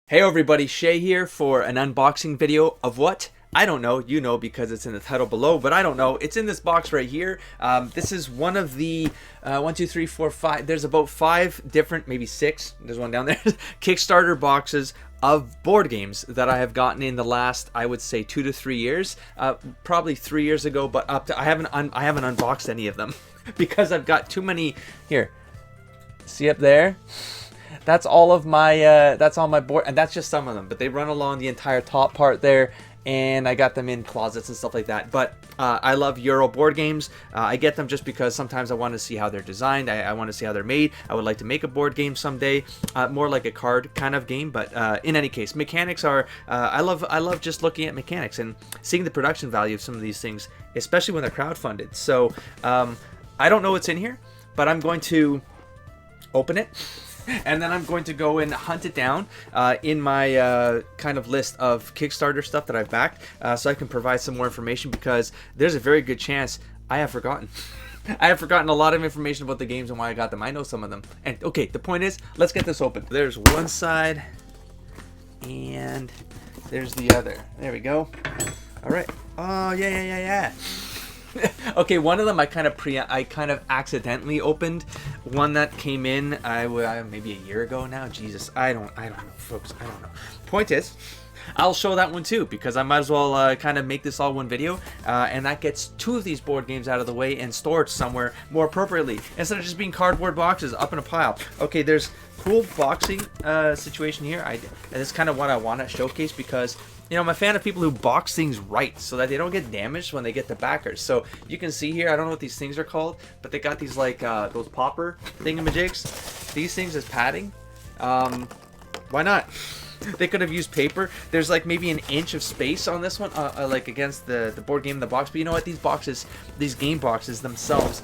Hey everybody, Shay here for an unboxing video of what? I don't know. You know because it's in the title below, but I don't know. It's in this box right here. This is one of the 1, 2, 3, 4, 5. There's about 5 different, maybe 6. There's one down there. Kickstarter boxes of board games that I have gotten in the last, I would say, 2 to 3 years. Probably 3 years ago, but up to I haven't unboxed any of them because I've got too many. Here, see up there? That's all of my that's all my board, and that's just some of them, but they run along the entire top part there, and I got them in closets and stuff like that. But I love Euro board games. I get them just because sometimes I want to see how they're designed. I want to see how they're made. I would like to make a board game someday, more like a card kind of game. But in any case, mechanics are I love just looking at mechanics and seeing the production value of some of these things, especially when they're crowdfunded. So I don't know what's in here, but I'm going to open it. And then I'm going to go and hunt it down in my kind of list of Kickstarter stuff that I've backed, so I can provide some more information, because there's a very good chance I have forgotten. I have forgotten a lot of information about the games and why I got them. I know some of them. And okay, the point is, let's get this open. There's one side, and there's the other. There we go. All right. Oh, yeah. Okay, one of them I kind of accidentally opened. One that came in maybe a year ago now. Jesus, I don't know, folks. I don't know. Point is, I'll show that one too, because I might as well kind of make this all one video, and that gets 2 of these board games out of the way and stored somewhere more appropriately, instead of just being cardboard boxes up in a pile. Okay, there's cool boxing situation here. And it's kind of what I want to showcase, because you know, I'm a fan of people who box things right so that they don't get damaged when they get the backers. So you can see here, I don't know what these things are called, but they got these like those popper thingamajigs. These things as padding. Why not? They could have used paper. There's like maybe an inch of space on this one, like against the board game in the box. But you know what? These game boxes themselves,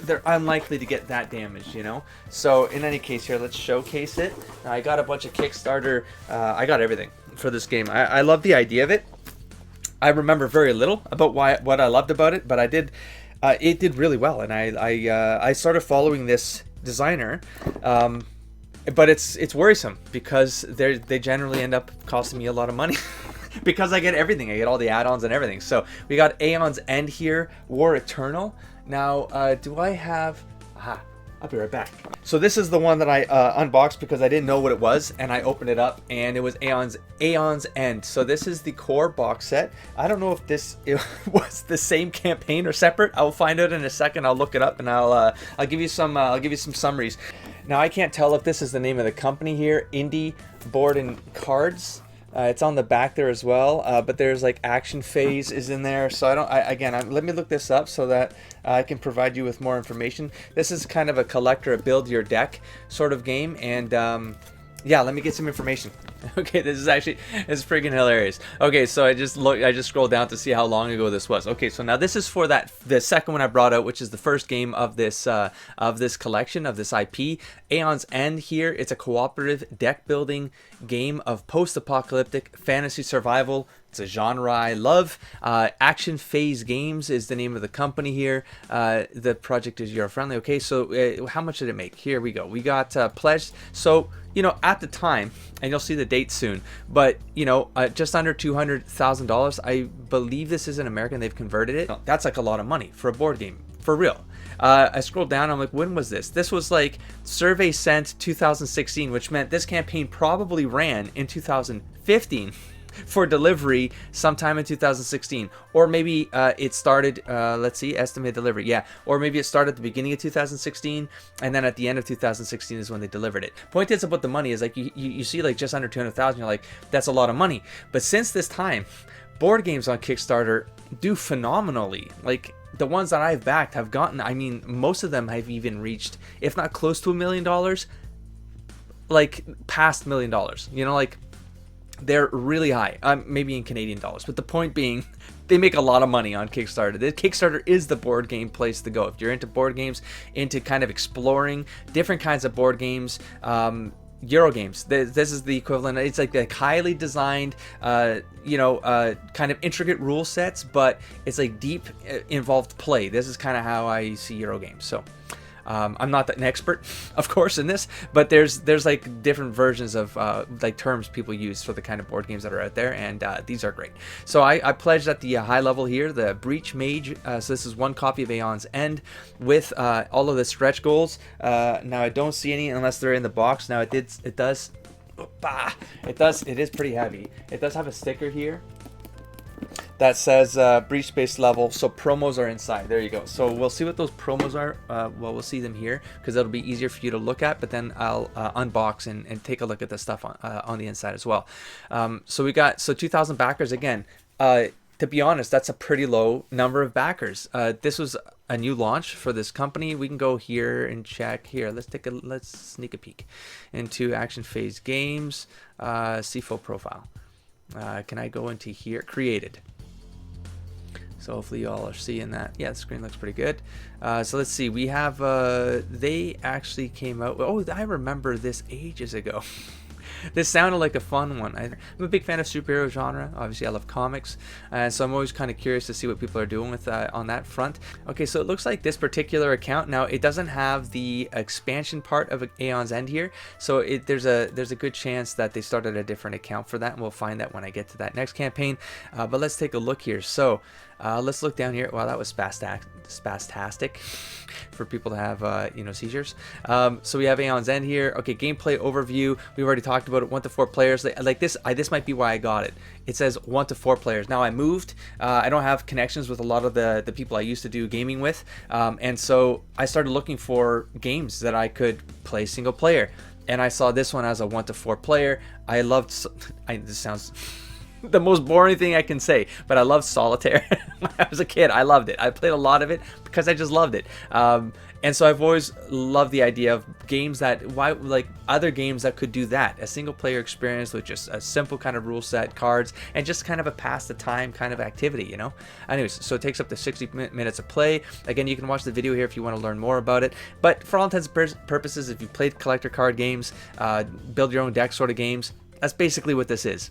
they're unlikely to get that damaged, you know? So in any case here, let's showcase it. I got a bunch of Kickstarter, I got everything for this game. I love the idea of it. I remember very little about what I loved about it, but I did, it did really well. And I started following this designer, but it's worrisome, because they generally end up costing me a lot of money. Because I get everything. I get all the add-ons and everything. So we got Aeon's End here, War Eternal. Now, do I have... Aha, I'll be right back. So this is the one that I unboxed because I didn't know what it was, and I opened it up, and it was Aeon's End. So this is the core box set. I don't know if it was the same campaign or separate. I'll find out in a second. I'll look it up, and I'll give you some summaries. Now, I can't tell if this is the name of the company here, Indie Board and Cards. It's on the back there as well, but there's like Action Phase is in there. So let me look this up so that I can provide you with more information. This is kind of a collector, a build your deck sort of game, and yeah, let me get some information. Okay, this is freaking hilarious. Okay, so I just scrolled down to see how long ago this was. Okay, so now this is for the second one I brought out, which is the first game of this collection, of this IP. Aeon's End here. It's a cooperative deck building game of post-apocalyptic fantasy survival. It's a genre I love. Action Phase Games is the name of the company here. The project is Euro friendly. Okay, so how much did it make? Here we go. We got pledged. So, you know, at the time, and you'll see the date soon, but you know, just under $200,000. I believe this is in American. They've converted it. That's like a lot of money for a board game, for real. I scrolled down. I'm like, when was this? This was like survey sent 2016, which meant this campaign probably ran in 2015. For delivery sometime in 2016, or maybe it started, let's see, estimated delivery, yeah, or maybe it started at the beginning of 2016, and then at the end of 2016 is when they delivered it. Point is about the money is like you see like just under 200,000, you're like, that's a lot of money. But since this time, board games on Kickstarter do phenomenally. Like the ones that I've backed have gotten, I mean, most of them have even reached, if not close to $1 million, like past $1 million, you know, like they're really high, maybe in Canadian dollars. But the point being, they make a lot of money on Kickstarter. The Kickstarter is the board game place to go. If you're into board games, into kind of exploring different kinds of board games, Euro games, this is the equivalent. It's like the highly designed, kind of intricate rule sets, but it's like deep, involved play. This is kind of how I see Euro games. So I'm not an expert, of course, in this, but there's like different versions of like terms people use for the kind of board games that are out there, and these are great. So I pledged at the high level here the Breach Mage. So this is one copy of Aeon's End with all of the stretch goals. Now I don't see any unless they're in the box. Now it is pretty heavy. It does have a sticker here that says breach space level, so promos are inside. There you go. So we'll see what those promos are. Well, we'll see them here because it'll be easier for you to look at, but then I'll unbox and take a look at the stuff on the inside as well. So we got 2,000 backers again. To be honest, that's a pretty low number of backers. This was a new launch for this company. We can go here and check here. Let's sneak a peek into Action Phase Games, CFO profile. Can I go into here? Created. So hopefully you all are seeing that. Yeah, the screen looks pretty good. So let's see. We have, they actually came out. Oh, I remember this ages ago. This sounded like a fun one. I'm a big fan of superhero genre. Obviously, I love comics, and so I'm always kind of curious to see what people are doing with on that front. Okay, so it looks like this particular account now, it doesn't have the expansion part of Aeon's End here, so there's a good chance that they started a different account for that, and we'll find that when I get to that next campaign. But let's take a look here. So let's look down here. Wow, that was spastastic for people to have seizures. So we have Aeon's End here. Okay, gameplay overview. We've already talked about it. 1 to 4 players. Like this, this might be why I got it. It says 1 to 4 players. Now I moved. I don't have connections with a lot of the people I used to do gaming with, and so I started looking for games that I could play single player. And I saw this one as a 1 to 4 player. I loved. This sounds the most boring thing I can say, but I loved solitaire. When I was a kid, I loved it. I played a lot of it because I just loved it. And so I've always loved the idea of games like other games that could do that, a single player experience with just a simple kind of rule set, cards, and just kind of a pass the time kind of activity, you know. Anyways, so it takes up to 60 minutes of play. Again, you can watch the video here if you want to learn more about it. But for all intents and purposes, if you've played collector card games, build your own deck sort of games, that's basically what this is.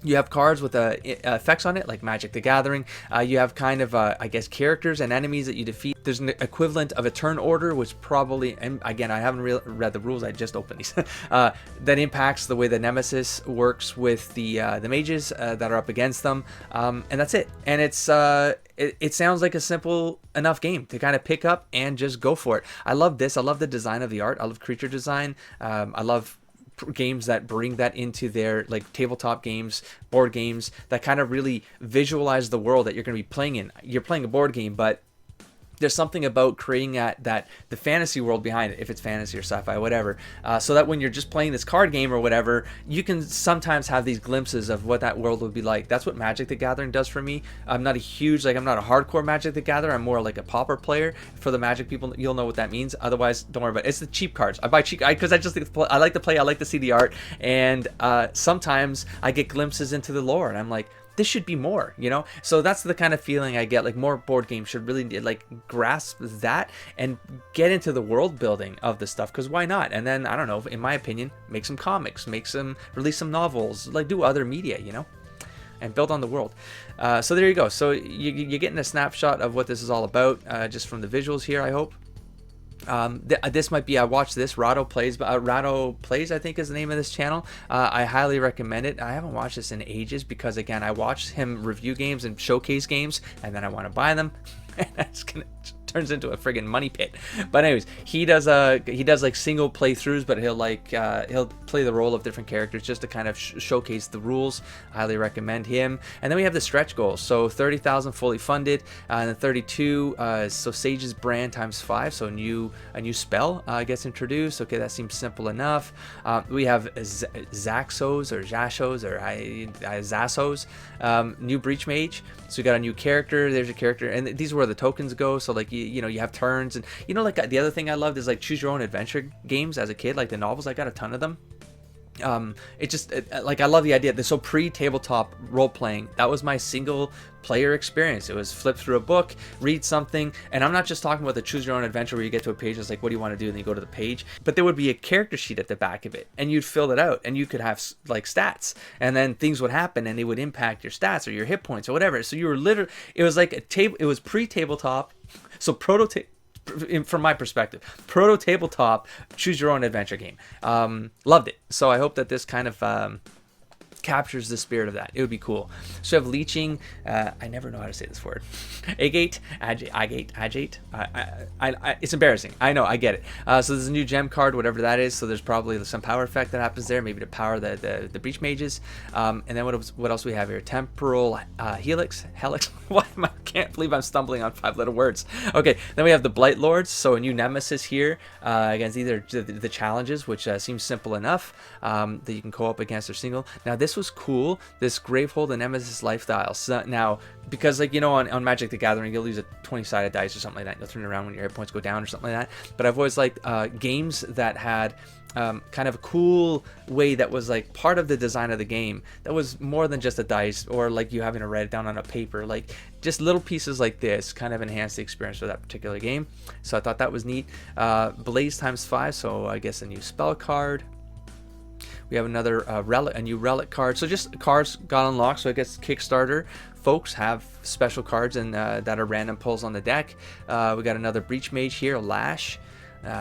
You have cards with effects on it, like Magic the Gathering. You have kind of, I guess, characters and enemies that you defeat. There's an equivalent of a turn order, which probably, and again, I haven't read the rules, I just opened these, that impacts the way the Nemesis works with the mages that are up against them. And that's it. And it sounds like a simple enough game to kind of pick up and just go for it. I love this. I love the design of the art. I love creature design. I love games that bring that into their like tabletop games, board games that kind of really visualize the world that you're going to be playing in. You're playing a board game, but there's something about creating that the fantasy world behind it, if it's fantasy or sci-fi, whatever, so that when you're just playing this card game or whatever, you can sometimes have these glimpses of what that world would be like. That's what Magic the Gathering does for me. I'm not a hardcore Magic the Gathering. I'm more like a pauper player. For the Magic people, you'll know what that means. Otherwise, don't worry about it. It's the cheap cards. I buy cheap because I just I like to play. I like to see the art, and sometimes I get glimpses into the lore, and I'm like, this should be more, you know? So that's the kind of feeling I get. Like, more board games should really like grasp that and get into the world building of the stuff, because why not? And then, I don't know, in my opinion, make some comics, release some novels, like do other media, you know, and build on the world. So there you go. So you're getting a snapshot of what this is all about, just from the visuals here, I hope. This might be, I watched this, Rado Plays, I think is the name of this channel. I highly recommend it. I haven't watched this in ages because, again, I watched him review games and showcase games, and then I want to buy them, and that's gonna turns into a friggin' money pit. But anyways, he does like single playthroughs, but he'll play the role of different characters just to kind of showcase the rules. Highly recommend him. And then we have the stretch goals. So 30,000 fully funded, and then 32. So Sage's brand times 5. So a new spell gets introduced. Okay, that seems simple enough. We have Zaxos or Jashos or Zassos, new Breach Mage. So we got a new character. There's a character, and these are where the tokens go. So like you know, you have turns, and you know, like the other thing I loved is like choose your own adventure games as a kid, like the novels. I got a ton of them. Like I love the idea. So pre-tabletop role-playing, that was my single player experience. It was flip through a book, read something, and I'm not just talking about the choose your own adventure where you get to a page that's like, what do you want to do, and then you go to the page, but there would be a character sheet at the back of it, and you'd fill it out, and you could have like stats, and then things would happen, and they would impact your stats or your hit points or whatever. So you were literally, it was like it was pre-tabletop, so from my perspective. Proto tabletop, choose your own adventure game. Loved it. So I hope that this kind of captures the spirit of that. It would be cool. So I have leeching. I never know how to say this word. Agate. It's embarrassing. I know. I get it. So there's a new gem card, whatever that is. So there's probably some power effect that happens there, maybe to power the breach mages. And then what else we have here? Temporal helix. What? I can't believe I'm stumbling on 5-letter words. Okay. Then we have the Blight Lords. So a new nemesis here against either the challenges, which seems simple enough that you can co-op against or single. Now this was cool, this Gravehold and Nemesis lifestyle. So now, because like, you know, on Magic the Gathering, you'll use a 20-sided dice or something like that. You'll turn it around when your hit points go down or something like that. But I've always liked games that had kind of a cool way that was like part of the design of the game. That was more than just a dice or like you having to write it down on a paper. Like just little pieces like this kind of enhance the experience for that particular game. So I thought that was neat. Blaze ×5, so I guess a new spell card. We have another a new relic card. So just cards got unlocked. So I guess Kickstarter folks have special cards and that are random pulls on the deck. We got another Breach Mage here, Lash.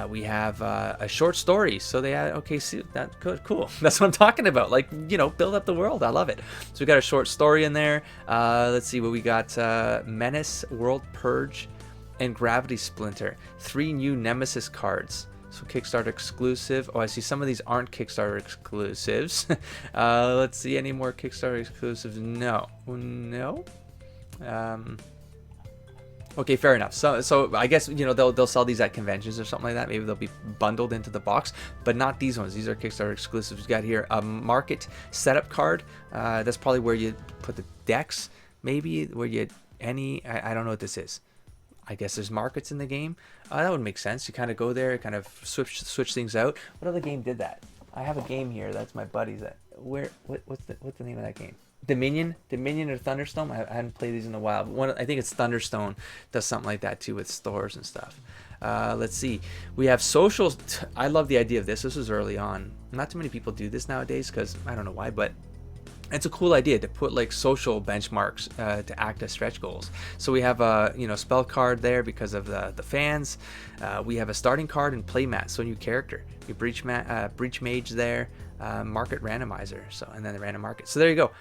We have a short story. So they had, okay, see, that's good, cool. That's what I'm talking about. Like, you know, build up the world. I love it. So we got a short story in there. Let's see what we got. Menace, World Purge, and Gravity Splinter. 3 new Nemesis cards. So Kickstarter exclusive. Oh, I see some of these aren't Kickstarter exclusives. Let's see, any more Kickstarter exclusives? No. Okay, fair enough. So I guess, you know, they'll sell these at conventions or something like that. Maybe they'll be bundled into the box, but not these ones. These are Kickstarter exclusives. We got here a market setup card. That's probably where you put the decks. Maybe where you I don't know what this is. I guess there's markets in the game. That would make sense. You kind of go there, kind of switch things out. What other game did that? I have a game here. That's my buddy's. What's the name of that game? Dominion or Thunderstone. I hadn't played these in a while. But I think it's Thunderstone. Does something like that too with stores and stuff. Let's see. We have socials. I love the idea of this. This was early on. Not too many people do this nowadays because I don't know why, but it's a cool idea to put like social benchmarks to act as stretch goals. So we have a spell card there because of the fans. We have a starting card and playmat, so a new character. Your breach mage there, market randomizer. So and then the random market. So there you go.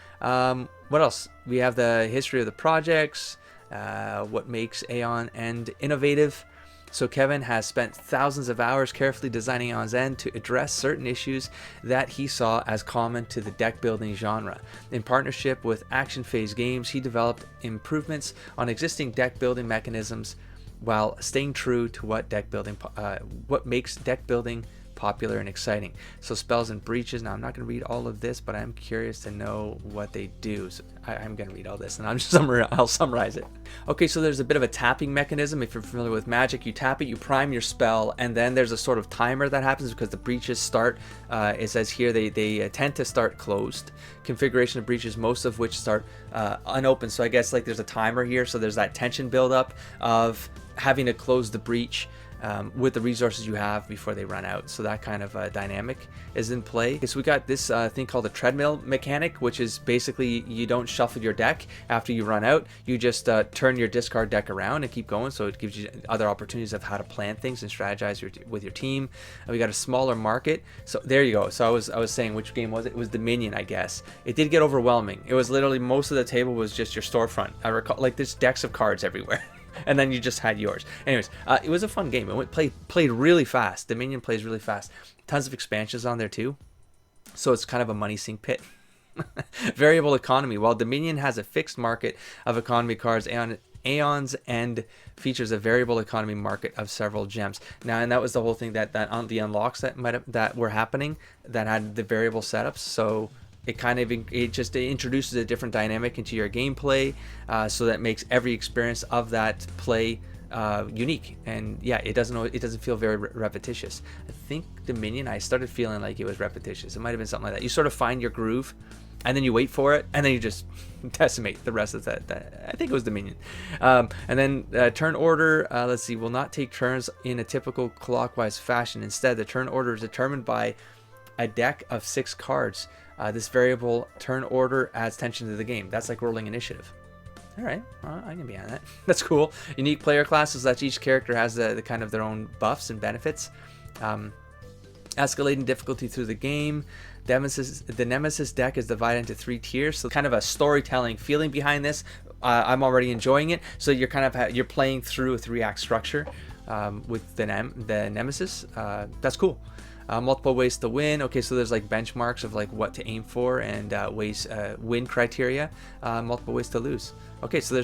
What else? We have the history of the projects. What makes Aeon End innovative. So Kevin has spent thousands of hours carefully designing Aeon's End to address certain issues that he saw as common to the deck building genre. In partnership with Action Phase Games, he developed improvements on existing deck building mechanisms while staying true to what makes deck building popular and exciting. So spells and breaches. Now I'm not going to read all of this, but I'm curious to know what they do. So I'm going to read all this, and I'll summarize it. Okay, so there's a bit of a tapping mechanism. If you're familiar with Magic, you tap it, you prime your spell, and then there's a sort of timer that happens because the breaches start. It says here they tend to start closed. Configuration of breaches, most of which start unopened. So I guess like there's a timer here, so there's that tension buildup of having to close the breach. With the resources you have before they run out. So that kind of dynamic is in play. Okay, so we got this thing called the treadmill mechanic, which is basically you don't shuffle your deck after you run out. You just turn your discard deck around and keep going. So it gives you other opportunities of how to plan things and strategize with your team. And we got a smaller market. So there you go. So I was saying, which game was it? It was Dominion, I guess. It did get overwhelming. It was literally most of the table was just your storefront. I recall like there's decks of cards everywhere. And then you just had yours. Anyways, it was a fun game. It played really fast. Dominion plays really fast. Tons of expansions on there too. So it's kind of a money sink pit. Variable economy. While Dominion has a fixed market of economy cards, Aeon's End features a variable economy market of several gems. Now, and that was the whole thing that on the unlocks that were happening that had the variable setups. So it just introduces a different dynamic into your gameplay, so that makes every experience of that play unique. And yeah, it doesn't feel very repetitious. I think Dominion, I started feeling like it was repetitious. It might have been something like that. You sort of find your groove, and then you wait for it, and then you just decimate the rest of that. I think it was Dominion. And then turn order, let's see, will not take turns in a typical clockwise fashion. Instead, the turn order is determined by a deck of 6 cards. This variable turn order adds tension to the game. That's like rolling initiative. All right, I can be on that. That's cool. Unique player classes. That's each character has the kind of their own buffs and benefits. Escalating difficulty through the game. The Nemesis deck is divided into 3 tiers, so kind of a storytelling feeling behind this. I'm already enjoying it. So you're kind of you're playing through a 3-act structure with the Nemesis. That's cool. Multiple ways to win. Okay, so there's like benchmarks of like what to aim for and win criteria. Multiple ways to lose. Okay, so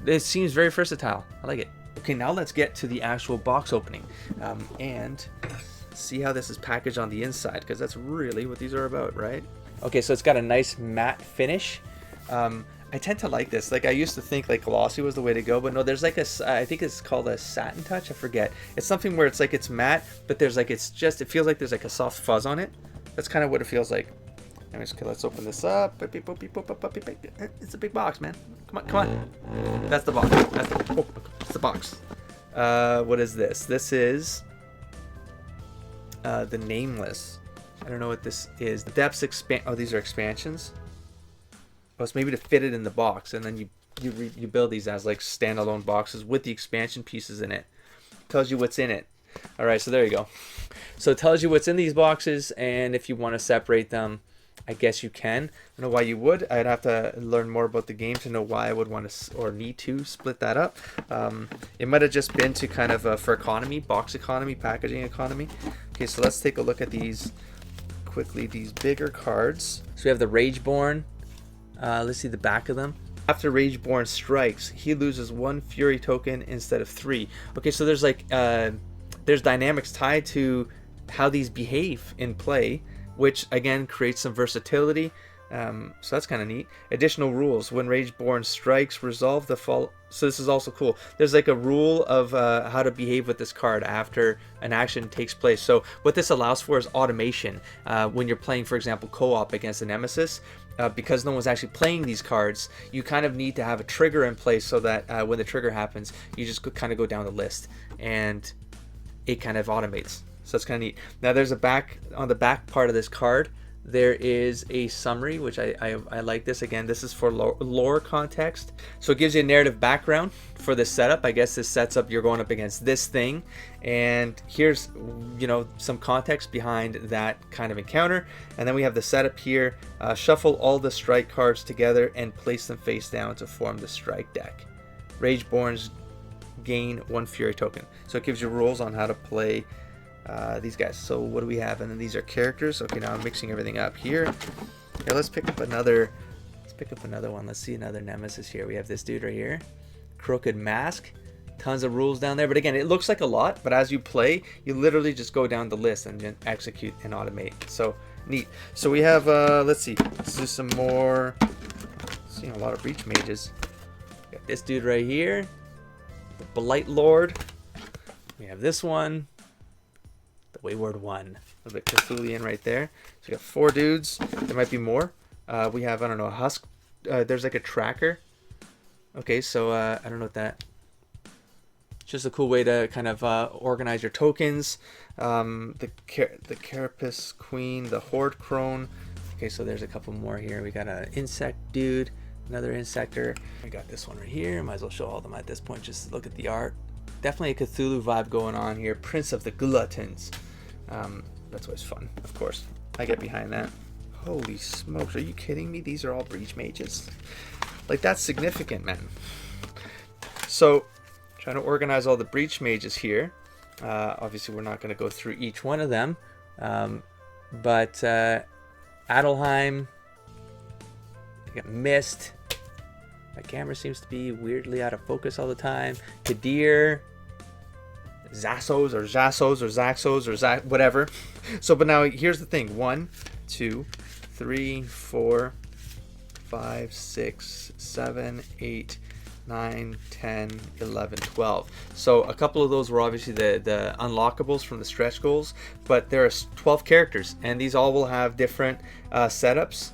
it seems very versatile. I like it. Okay, now let's get to the actual box opening and see how this is packaged on the inside, because that's really what these are about, right? Okay, so it's got a nice matte finish. I tend to like this. Like, I used to think like glossy was the way to go, but no, there's like I think it's called a satin touch. I forget. It's something where it's like it's matte, but there's like it feels like there's like a soft fuzz on it. That's kind of what it feels like. Anyways, okay, let's open this up. It's a big box, man. Come on. That's the box. That's the box. What is this? This is the Nameless. I don't know what this is. The depths expand. Oh, these are expansions. Oh, it's maybe to fit it in the box, and then you build these as like standalone boxes with the expansion pieces in it. Tells you what's in it. All right, so there you go. So it tells you what's in these boxes, and if you want to separate them, I guess you can. I don't know why you would. I'd have to learn more about the game to know why I would want to or need to split that up. It might have just been to kind of for economy, box economy, packaging economy. Okay, so let's take a look at these quickly. These bigger cards. So we have the Rageborn. Let's see the back of them. After Rageborn strikes, he loses 1 Fury token instead of 3. Okay, so there's like there's dynamics tied to how these behave in play, which again creates some versatility. So that's kind of neat. Additional rules: when Rageborn strikes, resolve the fall. So this is also cool. There's like a rule of how to behave with this card after an action takes place. So what this allows for is automation. When you're playing, for example, co-op against a Nemesis, because no one's actually playing these cards, you kind of need to have a trigger in place so that when the trigger happens, you just kind of go down the list and it kind of automates. So that's kind of neat. Now there's on the back part of this card, there is a summary, which I like this. Again, this is for lore context. So it gives you a narrative background for this setup. I guess this sets up you're going up against this thing. And here's, some context behind that kind of encounter. And then we have the setup here. Shuffle all the strike cards together and place them face down to form the strike deck. Rageborns gain 1 Fury token. So it gives you rules on how to play these guys. So what do we have? And then these are characters. Okay, now I'm mixing everything up here. Here, let's pick up another one. Let's see another Nemesis here. We have this dude right here. Crooked Mask. Tons of rules down there. But again, it looks like a lot, but as you play, you literally just go down the list and then execute and automate. So neat. So we have, let's see. Let's do some more. Seeing a lot of Breach Mages. Got this dude right here. The Blight Lord. We have this one. The Wayward One. A little bit Cthulian right there. So we got 4 dudes. There might be more. We have, I don't know, a Husk. There's like a tracker. Okay, so I don't know what that. Just a cool way to kind of organize your tokens. The Carapace Queen, the Horde Crone. Okay, so there's a couple more here. We got an insect dude, another insector. We got this one right here. Might as well show all of them at this point. Just look at the art. Definitely a Cthulhu vibe going on here. Prince of the Gluttons. That's always fun, of course. I get behind that. Holy smokes, are you kidding me? These are all Breach Mages. Like, that's significant, man. So, trying to organize all the Breach Mages here. Obviously, we're not going to go through each one of them. But Adelheim. We got Mist. My camera seems to be weirdly out of focus all the time. Kadir. Zassos or Zaxos or whatever. So, but now here's the thing. 1, 2, 3, 4, 5, 6, 7, 8, 9, 10, 11, 12. So a couple of those were obviously the unlockables from the stretch goals, but there are 12 characters, and these all will have different setups.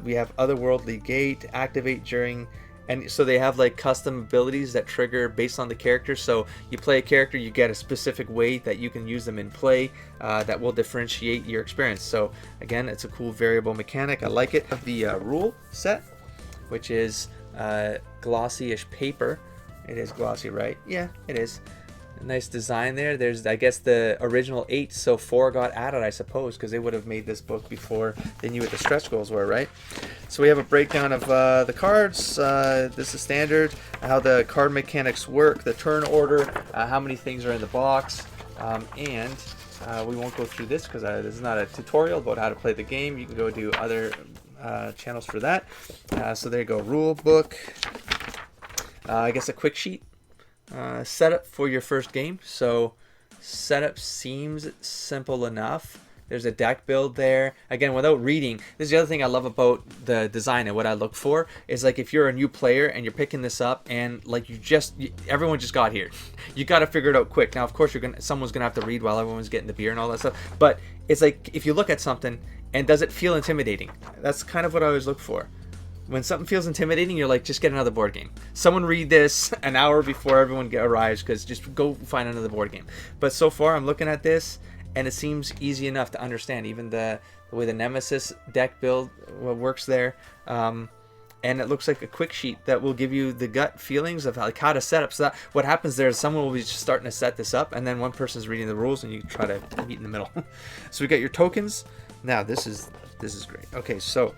We have Otherworldly Gate, activate during, and so they have like custom abilities that trigger based on the character. So you play a character, you get a specific way that you can use them in play that will differentiate your experience. So again, it's a cool variable mechanic. I like it. The rule set, which is glossy-ish paper. It is glossy, right? Yeah, it is. A nice design there. There's, I guess, the original 8, so 4 got added, I suppose, because they would have made this book before they knew what the stretch goals were, right? So we have a breakdown of the cards. This is standard, how the card mechanics work, the turn order, how many things are in the box, and we won't go through this because this is not a tutorial about how to play the game. You can go do other channels for that. So there you go, rule book, I guess a quick sheet. Setup for your first game. So setup seems simple enough. There's a deck build there. Again, without reading, this is the other thing I love about the design and what I look for is like if you're a new player and you're picking this up and like everyone just got here, you got to figure it out quick. Now, of course, someone's gonna have to read while everyone's getting the beer and all that stuff. But it's like if you look at something and does it feel intimidating? That's kind of what I always look for. When something feels intimidating, you're like, just get another board game. Someone read this an hour before everyone arrives, because just go find another board game. But so far, I'm looking at this, and it seems easy enough to understand. Even the way the Nemesis deck build works there. And it looks like a quick sheet that will give you the gut feelings of like how to set up. So that what happens there is someone will be just starting to set this up, and then one person's reading the rules, and you try to meet in the middle. So we got your tokens. Now, this is great. Okay, so...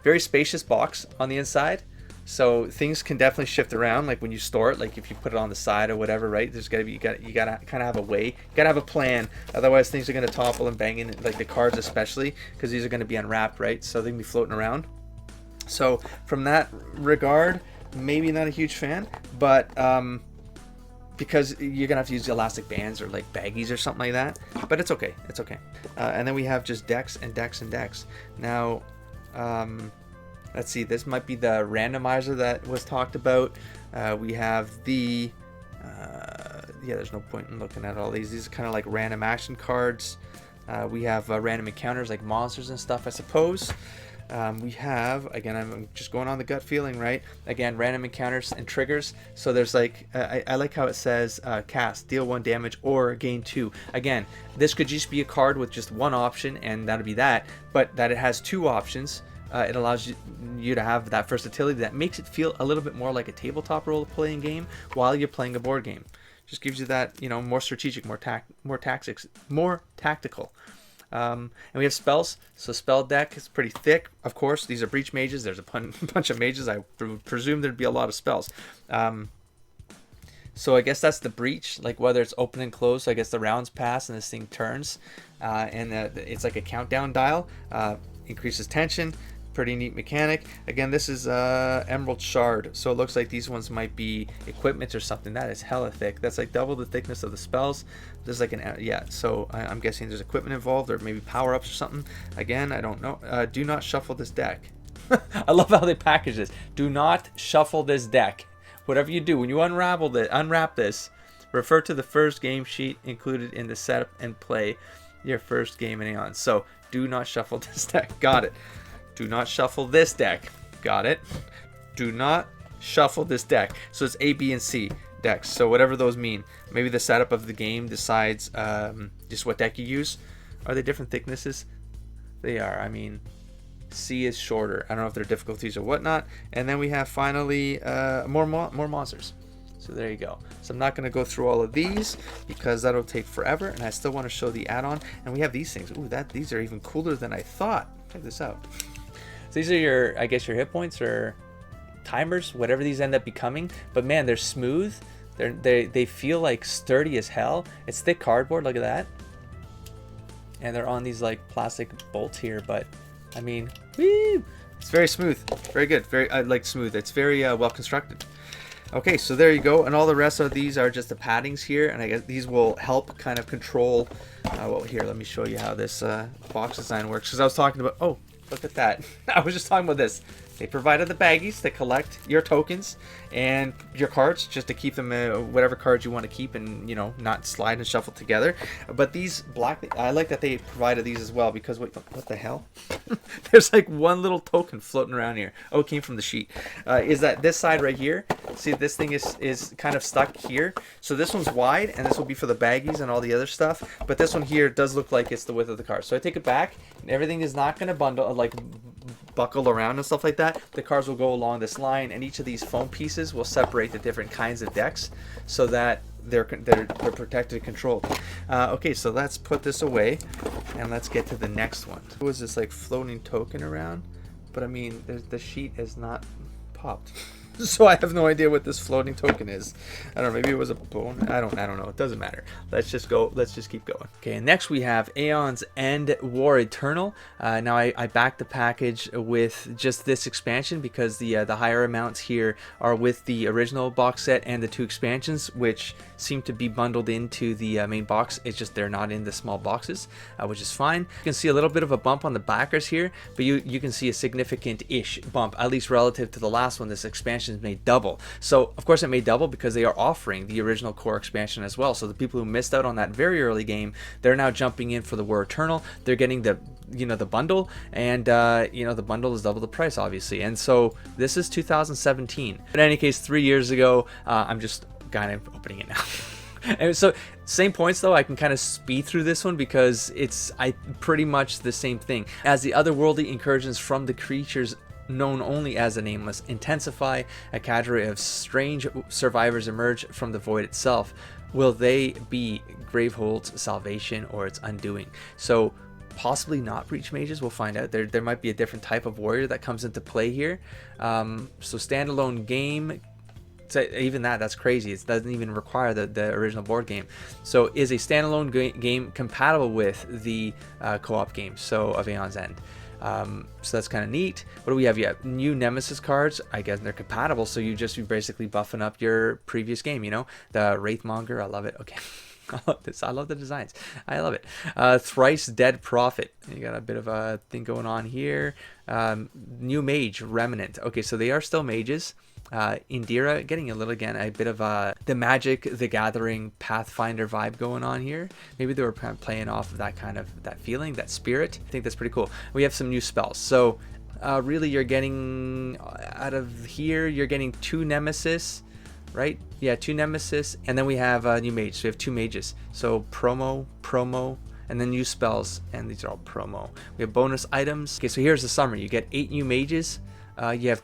very spacious box on the inside, so things can definitely shift around, like when you store it, like if you put it on the side or whatever, right? There's gotta be, you gotta kind of have a way, you gotta have a plan, otherwise things are gonna topple and bang in, like the cards especially, because these are gonna be unwrapped, right? So they can be floating around. So from that regard, maybe not a huge fan, but because you're gonna have to use elastic bands or like baggies or something like that, but it's okay, it's okay. And then we have just decks and decks and decks. Now let's see, this might be the randomizer that was talked about. We have the yeah, there's no point in looking at all these are kind of like random action cards. We have random encounters like monsters and stuff, I suppose. We have, again, I'm just going on the gut feeling, right? Again, random encounters and triggers. So there's like, I like how it says cast, deal 1 damage or gain 2. Again, this could just be a card with just one option and that'll be that, but that it has 2 options. It allows you to have that versatility that makes it feel a little bit more like a tabletop role-playing game while you're playing a board game. Just gives you that, you know, more strategic, more tactical. And we have spells. So spell deck is pretty thick. Of course, these are breach mages. There's a bunch of mages. I presume there'd be a lot of spells. So I guess that's the breach, like whether it's open and closed. So I guess the rounds pass and this thing turns. And it's like a countdown dial. Increases tension. Pretty neat mechanic. Again, this is Emerald Shard, so it looks like these ones might be equipment or something. That is hella thick. That's like double the thickness of the spells. There's like an, yeah, so I'm guessing there's equipment involved or maybe power-ups or something. Again, I don't know. Do not shuffle this deck. I love how they package this. Do not shuffle this deck. Whatever you do, when you unwrap this, refer to the first game sheet included in the setup and play your first game in Aeon. So do not shuffle this deck. Got it. Do not shuffle this deck. Got it. Do not shuffle this deck. So it's A, B, and C decks. So whatever those mean. Maybe the setup of the game decides just what deck you use. Are they different thicknesses? They are. I mean, C is shorter. I don't know if they're difficulties or whatnot. And then we have finally more monsters. So there you go. So I'm not going to go through all of these because that'll take forever. And I still want to show the add-on. And we have these things. Ooh, these are even cooler than I thought. Check this out. So these are your, I guess, your hit points or timers, whatever these end up becoming. But man, they're smooth. They feel like sturdy as hell. It's thick cardboard. Look at that. And they're on these like plastic bolts here. But I mean, woo! It's very smooth. Very good. Very like smooth. It's very well constructed. Okay, so there you go. And all the rest of these are just the paddings here. And I guess these will help kind of control. Well, here, let me show you how this box design works. Because I was talking about, oh, look at that. I was just talking about this. They provided the baggies that collect your tokens and your cards just to keep them whatever cards you want to keep and, you know, not slide and shuffle together. But these black, I like that they provided these as well because what the hell? There's like one little token floating around here. Oh, it came from the sheet. Is that this side right here? See, this thing is kind of stuck here. So this one's wide and this will be for the baggies and all the other stuff. But this one here does look like it's the width of the card. So I take it back and everything is not going to bundle like buckle around and stuff like that. The cards will go along this line, and each of these foam pieces will separate the different kinds of decks so that they're protected and controlled. Okay, so let's put this away and let's get to the next one. What was this, like, floating token around? But I mean, the sheet is not popped. So I have no idea what this floating token is. I don't know, maybe it was a bone. I don't know. It doesn't matter. Let's just go. Let's just keep going. Okay, and next we have Aeon's End War Eternal. Now I backed the package with just this expansion because the higher amounts here are with the original box set and the 2 expansions, which seem to be bundled into the main box. It's just they're not in the small boxes, which is fine. You can see a little bit of a bump on the backers here, but you can see a significant-ish bump, at least relative to the last one. This expansion is made double. So of course it made double because they are offering the original core expansion as well. So the people who missed out on that very early game, they're now jumping in for the War Eternal. They're getting the the bundle, and the bundle is double the price, obviously. And so this is 2017. In any case, 3 years ago. I'm just kind of opening it now. And so same points though, I can kind of speed through this one because it's pretty much the same thing. As the otherworldly incursions from the creatures known only as the Nameless intensify, a cadre of strange survivors emerge from the void itself. Will they be Gravehold's salvation or its undoing? So possibly not Breach Mages, we'll find out. There might be a different type of warrior that comes into play here. So standalone game, even that's crazy. It doesn't even require the original board game. So is a standalone game compatible with the co-op game, so of Aeon's End. So that's kind of neat. What do we have? You have new Nemesis cards. I guess they're compatible, so you just be basically buffing up your previous game, the Wraithmonger. I love it. Okay. I love this. I love the designs. I love it. Thrice Dead Prophet. You got a bit of a thing going on here. New Mage Remnant. Okay, so they are still mages. Indira getting a bit of the Magic the Gathering Pathfinder vibe going on here. Maybe they were playing off of that feeling, that spirit. I think that's pretty cool. We have some new spells. So really you're getting out of here, you're getting 2 Nemesis, right? Yeah, 2 Nemesis, and then we have new mage. So we have 2 mages. So promo, and then new spells, and these are all promo. We have bonus items. Okay, so here's the summary. You get 8 new mages. You have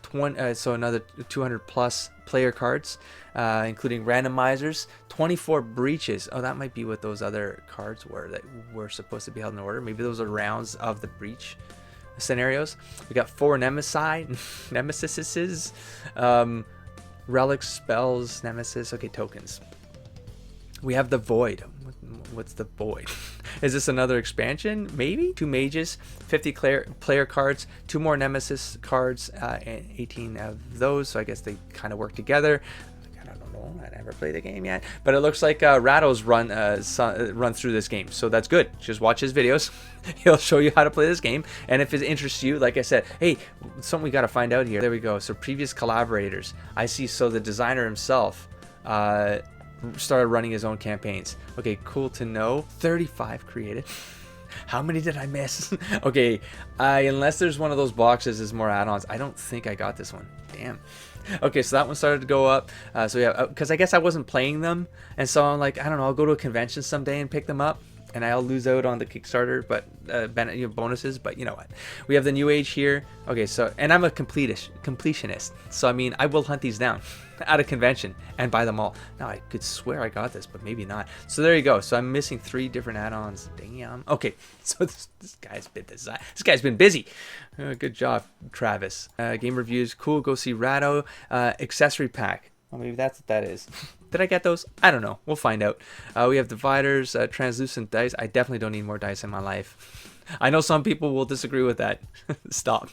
so another 200 plus player cards, including randomizers, 24 breaches. Oh, that might be what those other cards were that were supposed to be held in order. Maybe those are rounds of the breach scenarios. We got 4 nemesises, relics, spells, nemesis. Okay, tokens. We have the Void. What's the Void? Is this another expansion? Maybe? 2 mages, 50 player cards, 2 more Nemesis cards, and 18 of those. So I guess they kind of work together. I don't know. I never played the game yet. But it looks like Rado's run through this game. So that's good. Just watch his videos. He'll show you how to play this game. And if it interests you, like I said, hey, something we got to find out here. There we go. So previous collaborators. I see. So the designer himself started running his own campaigns. Okay, cool to know. 35 created. How many did I miss? Okay, unless there's one of those boxes is more add-ons. I don't think I got this one. Damn. Okay, so that one started to go up. So yeah, because I guess I wasn't playing them, and so I'm like, I don't know, I'll go to a convention someday and pick them up, and I'll lose out on the Kickstarter, but bonuses. But you know what? We have the New Age here. Okay, so, and I'm a completionist. So I mean, I will hunt these down at a convention and buy them all. Now I could swear I got this, but maybe not. So there you go. So I'm missing 3 different add-ons. Damn. Okay, so this guy's been busy. Good job, Travis. Game reviews, cool. Go see Rado. Accessory Pack. Well, maybe that's what that is. Did I get those? I don't know. We'll find out. We have dividers, translucent dice. I definitely don't need more dice in my life. I know some people will disagree with that. Stop.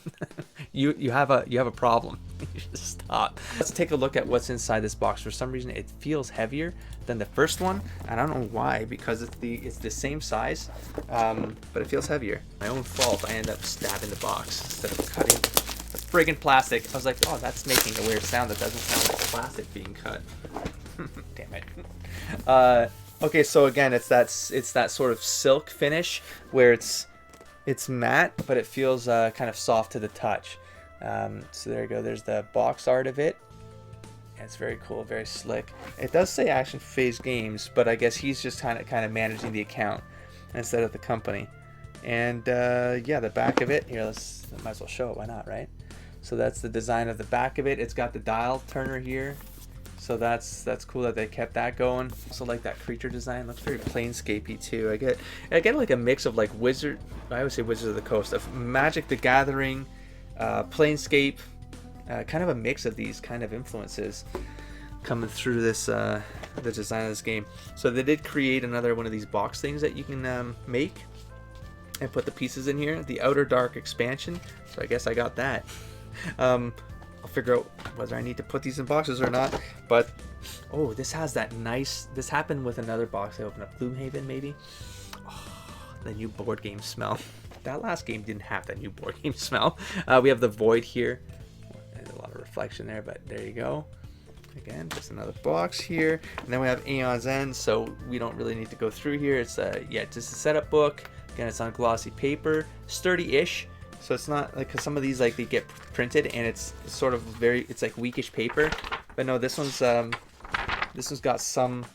You have a problem. You should stop. Let's take a look at what's inside this box. For some reason, it feels heavier than the first one. I don't know why, because it's the same size, but it feels heavier. My own fault. I ended up stabbing the box instead of cutting the friggin' plastic. I was like, oh, that's making a weird sound. That doesn't sound like plastic being cut. Damn it. Okay, so again, it's that sort of silk finish where it's matte, but it feels kind of soft to the touch. So there you go. There's the box art of it. It's very cool, very slick. It does say Action Phase Games, but I guess he's just kind of managing the account instead of the company. And yeah, the back of it here, might as well show it, why not, right? So that's the design of the back of it. It's got the dial turner here, so that's cool that they kept that going. Also like that creature design, looks very planescapey too. I get like a mix of like I always say Wizards of the Coast, of Magic the Gathering, Planescape, kind of a mix of these kind of influences coming through this the design of this game. So they did create another one of these box things that you can make and put the pieces in here. The Outer Dark expansion, so I guess I got that. I'll figure out whether I need to put these in boxes or not. But oh, this has that nice, this happened with another box I opened up, Gloomhaven maybe. Oh, the new board game smell. That last game didn't have that new board game smell. We have the Void here. There's a lot of reflection there, but there you go. Again, just another box here. And then we have Aeon's End, so we don't really need to go through here. It's yeah, just a setup book. Again, it's on glossy paper, sturdy-ish. So it's not like, cause some of these like they get printed and it's sort of it's like weakish paper. But no, this one's got some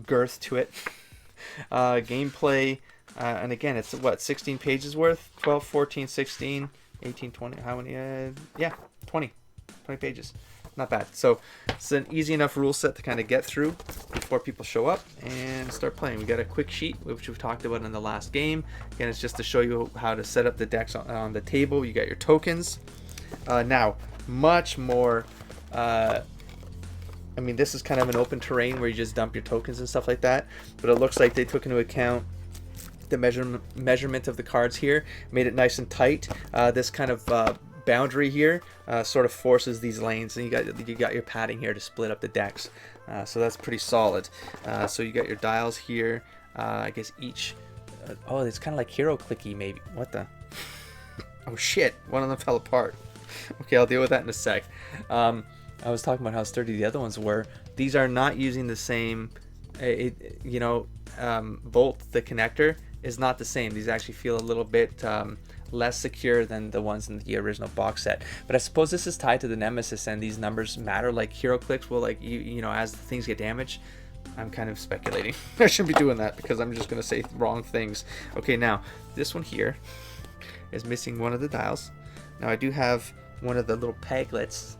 girth to it. Gameplay, and again, it's what, 16 pages worth? 12, 14, 16, 18, 20. How many? Yeah, 20 pages. Not bad. So it's an easy enough rule set to kind of get through before people show up and start playing. We got a quick sheet, which we've talked about in the last game. Again, it's just to show you how to set up the decks on the table. You got your tokens. Now, much more. I mean, this is kind of an open terrain where you just dump your tokens and stuff like that. But it looks like they took into account the measurement of the cards here, made it nice and tight. This kind of boundary here sort of forces these lanes, and you got your padding here to split up the decks, so that's pretty solid. So you got your dials here. I guess each oh, it's kind of like hero clicky maybe. What the oh shit, one of them fell apart. Okay, I'll deal with that in a sec. I was talking about how sturdy the other ones were. These are not using the same bolt. The connector is not the same. These actually feel a little bit less secure than the ones in the original box set. But I suppose this is tied to the Nemesis, and these numbers matter. Like hero clicks will, like, you know, as things get damaged. I'm kind of speculating. I shouldn't be doing that because I'm just going to say wrong things. Okay, now this one here is missing one of the dials. Now I do have one of the little peglets.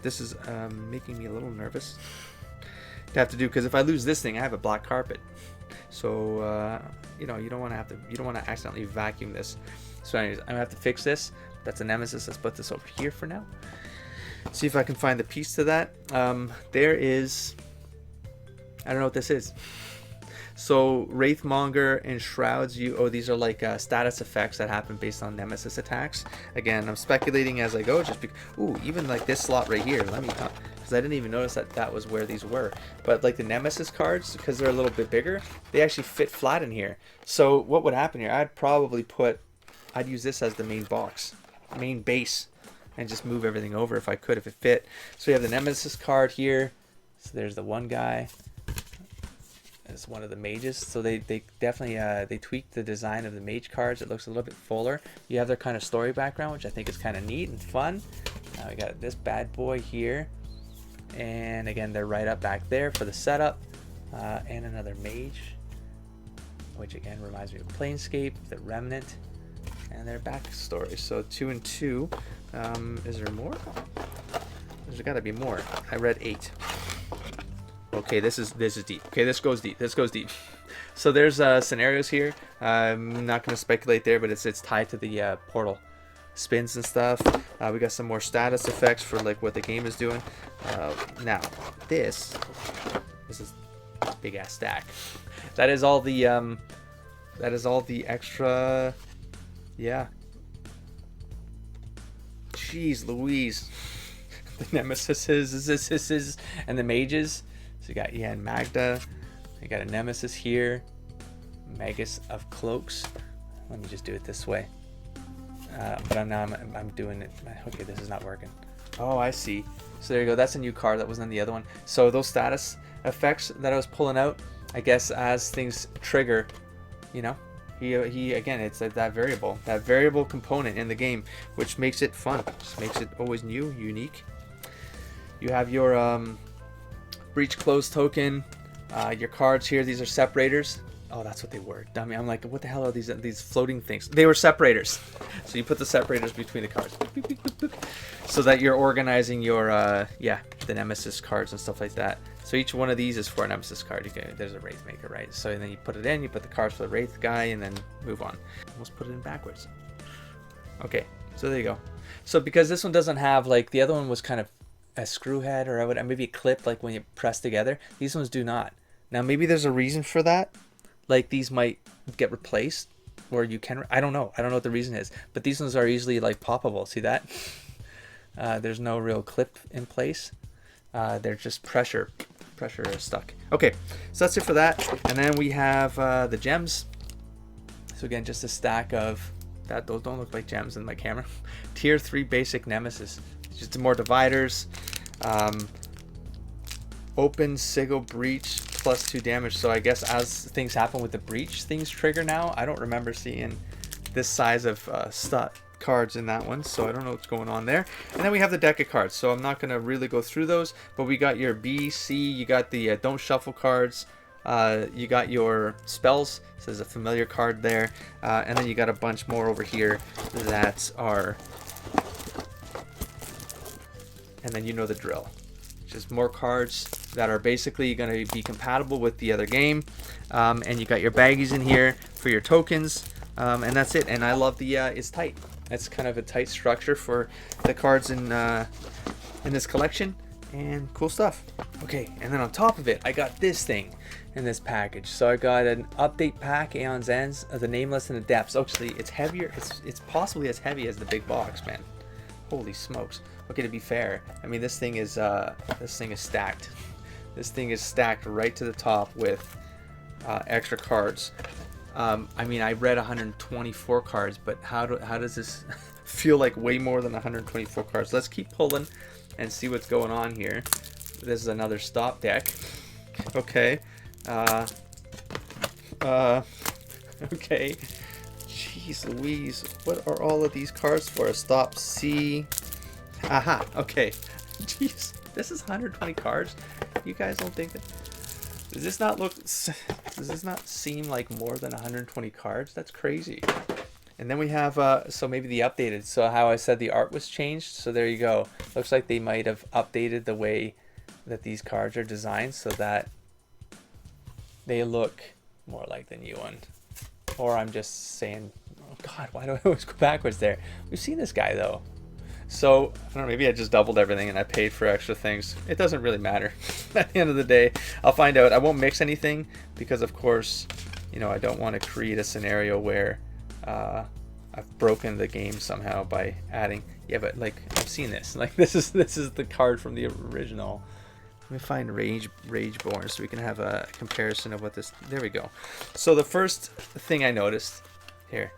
This is making me a little nervous to have to do, because if I lose this thing, I have a black carpet. So you know, you don't want to accidentally vacuum this. So anyways, I'm gonna have to fix this. That's a Nemesis. Let's put this over here for now. See if I can find the piece to that. There is, I don't know what this is. So Wraithmonger and Shrouds, these are like status effects that happen based on Nemesis attacks. Again, I'm speculating as I go, just because, ooh, even like this slot right here, let me talk, because I didn't even notice that was where these were. But like the Nemesis cards, because they're a little bit bigger, they actually fit flat in here. So what would happen here, I'd use this as the main base, and just move everything over if I could, if it fit. So you have the Nemesis card here. So there's the one guy. It's one of the mages. So they definitely they tweaked the design of the mage cards. It looks a little bit fuller. You have their kind of story background, which I think is kind of neat and fun. Now we got this bad boy here, and again they're right up back there for the setup, and another mage, which again reminds me of Planescape, the Remnant, and their backstory. So 2 and 2. Is there more? There's got to be more. I read 8. Okay, this is deep. Okay, this goes deep. So there's scenarios here. I'm not going to speculate there, but it's tied to the portal spins and stuff. We got some more status effects for like what the game is doing. Now this is a big ass stack. That is all the extra. Yeah. Jeez Louise. The Nemesises and the mages. So you got and Magda. You got a Nemesis here. Magus of Cloaks. Let me just do it this way. But I'm doing it. Okay, this is not working. Oh, I see. So there you go. That's a new card that wasn't on the other one. So those status effects that I was pulling out, I guess as things trigger, you know, he again, it's that variable component in the game, which makes it fun. Just makes it always new, unique. You have your breach close token, your cards here. These are separators. Oh, that's what they were. I mean, I'm like, what the hell are these floating things? They were separators. So you put the separators between the cards, beep, beep, beep, beep, so that you're organizing your the Nemesis cards and stuff like that. So each one of these is for a Nemesis card. There's a Wraith Maker, right? So then you put it in, you put the cards for the Wraith guy, and then move on. Almost put it in backwards. Okay, so there you go. So because this one doesn't have, like, the other one was kind of a screw head, or maybe a clip, like when you press together. These ones do not. Now maybe there's a reason for that. Like these might get replaced, or you can, I don't know what the reason is, but these ones are easily like poppable. See that? There's no real clip in place. They're just pressure stuck. Okay, so that's it for that. And then we have the gems. So again, just a stack of that. Those don't look like gems in my camera. Tier 3 basic Nemesis. Just more dividers. Open sigil breach +2 damage. So I guess as things happen with the breach, things trigger now. I don't remember seeing this size of cards in that one, so I don't know what's going on there. And then we have the deck of cards, so I'm not going to really go through those, but we got your B, C, you got the don't shuffle cards, you got your spells, so there's a familiar card there, and then you got a bunch more over here that are, and then you know the drill. Just more cards that are basically going to be compatible with the other game, and you got your baggies in here for your tokens, and that's it. And I love the it's tight. It's kind of a tight structure for the cards in this collection, and cool stuff. Okay, and then on top of it, I got this thing in this package. So I got an update pack, Aeon's Ends, the Nameless and the Depths. Actually, it's heavier. It's possibly as heavy as the big box, man. Holy smokes. Okay, to be fair, I mean this thing is stacked. This thing is stacked right to the top with extra cards. I mean, I read 124 cards, but how does this feel like way more than 124 cards? Let's keep pulling and see what's going on here. This is another stop deck. Okay. Okay. Jeez Louise, what are all of these cards for? Stop C. Aha, okay. Jeez, this is 120 cards. You guys don't think that? Does this not seem like more than 120 cards? That's crazy. And then we have so maybe the updated. So how I said the art was changed. So there you go. Looks like they might have updated the way that these cards are designed so that they look more like the new one. Or I'm just saying, oh God, why do I always go backwards there? We've seen this guy though. So, I don't know, maybe I just doubled everything and I paid for extra things. It doesn't really matter. At the end of the day, I'll find out. I won't mix anything because, of course, you know, I don't want to create a scenario where I've broken the game somehow by adding. Yeah, but, like, I've seen this. Like, this is the card from the original. Let me find Rageborn so we can have a comparison of what this... There we go. So, the first thing I noticed here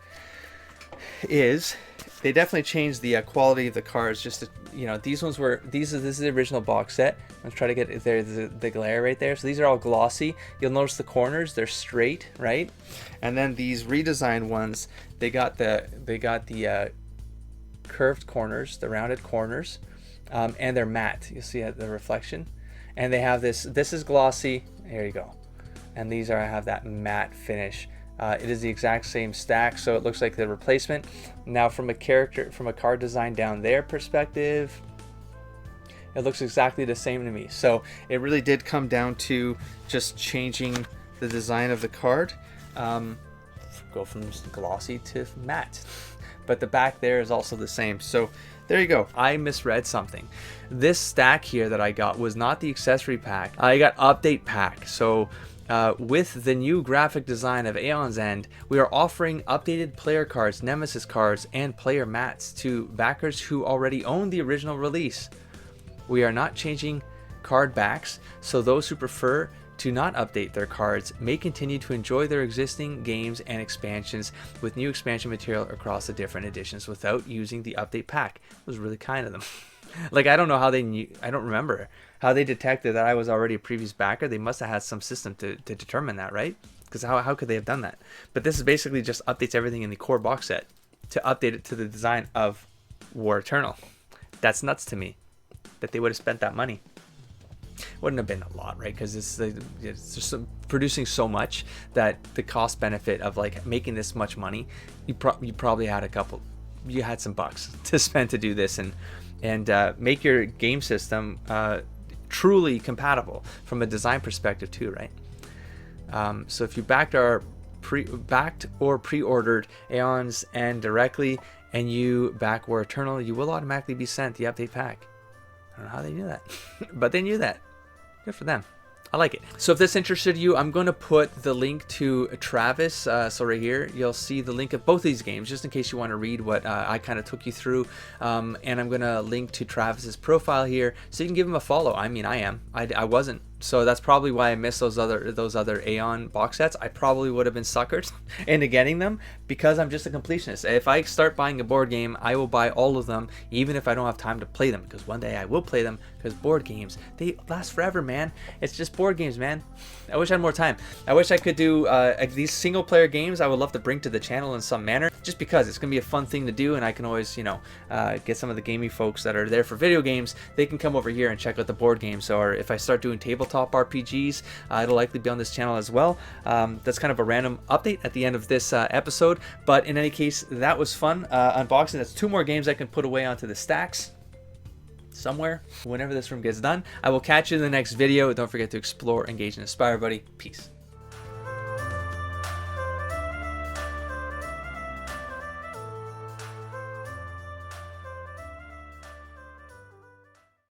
is... They definitely changed the quality of the cards. Just to, you know, these ones were this is the original box set. I'm trying to get there the glare right there. So these are all glossy. You'll notice the corners, they're straight, right? And then these redesigned ones, they got the curved corners, the rounded corners, and they're matte. You'll see the reflection. And they have this is glossy. There you go. And these have that matte finish. It is the exact same stack, so it looks like the replacement. Now from a card design down there perspective, it looks exactly the same to me. So it really did come down to just changing the design of the card. Go from glossy to matte. But the back there is also the same. So there you go. I misread something. This stack here that I got was not the accessory pack. I got update pack. So with the new graphic design of Aeon's End, we are offering updated player cards, Nemesis cards, and player mats to backers who already own the original release. We are not changing card backs, so those who prefer to not update their cards may continue to enjoy their existing games and expansions with new expansion material across the different editions without using the update pack. It was really kind of them. Like, I don't know how they knew, I don't remember how they detected that I was already a previous backer. They must have had some system to determine that, right? Because how could they have done that? But this is basically just updates everything in the core box set to update it to the design of War Eternal. That's nuts to me that they would have spent that money. wouldn't have been a lot, right? Because it's just producing so much that the cost benefit of like making this much money, you probably had you had some bucks to spend to do this and make your game system truly compatible from a design perspective too, right? So if you backed or pre-ordered Aeons and directly, and you back War Eternal, you will automatically be sent the update pack. I don't know how they knew that, but they knew that. Good for them. I like it. So if this interested you, I'm going to put the link to Travis. So right here, you'll see the link of both these games, just in case you want to read what I kind of took you through. And I'm going to link to Travis's profile here, so you can give him a follow. I mean, I wasn't. So that's probably why I missed those other Aeon box sets. I probably would have been suckered into getting them because I'm just a completionist. If I start buying a board game, I will buy all of them, even if I don't have time to play them, because one day I will play them, because board games, they last forever, man. It's just board games, man. I wish I had more time. I wish I could do these single player games. I would love to bring to the channel in some manner, just because it's gonna be a fun thing to do, and I can always, you know, get some of the gaming folks that are there for video games. They can come over here and check out the board games. Or if I start doing tabletop RPGs, it'll likely be on this channel as well. That's kind of a random update at the end of this episode, but in any case, that was fun unboxing. That's 2 more games I can put away onto the stacks somewhere whenever this room gets done. I will catch you in the next video. Don't forget to explore, engage, and inspire, buddy. Peace.